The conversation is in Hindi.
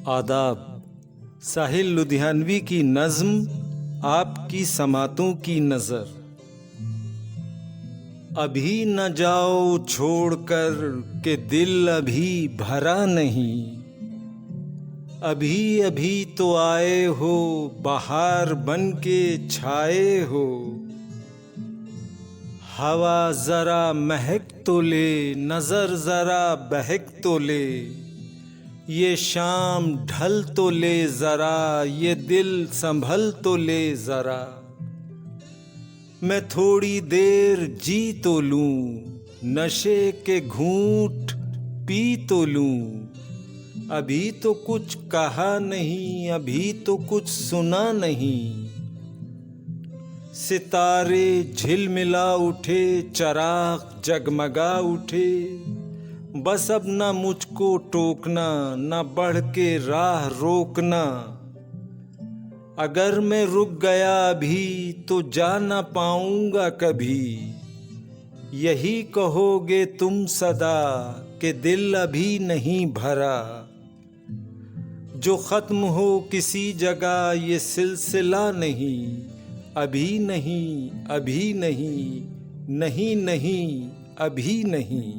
आदाब। साहिल लुधियानवी की नज़्म आपकी समातों की नज़र। अभी न जाओ छोड़कर के दिल अभी भरा नहीं, अभी अभी तो आए हो बहार बन के छाए हो। हवा जरा महक तो ले, नजर जरा बहक तो ले, ये शाम ढल तो ले जरा, ये दिल संभल तो ले जरा। मैं थोड़ी देर जी तो लूं, नशे के घूंट पी तो लूं। अभी तो कुछ कहा नहीं, अभी तो कुछ सुना नहीं। सितारे झिलमिला उठे, चराग जगमगा उठे। बस अब ना मुझको टोकना, ना बढ़ के राह रोकना। अगर मैं रुक गया अभी तो जा ना पाऊंगा कभी। यही कहोगे तुम सदा कि दिल अभी नहीं भरा। जो खत्म हो किसी जगह ये सिलसिला नहीं, अभी नहीं, अभी नहीं, नहीं नहीं, अभी नहीं।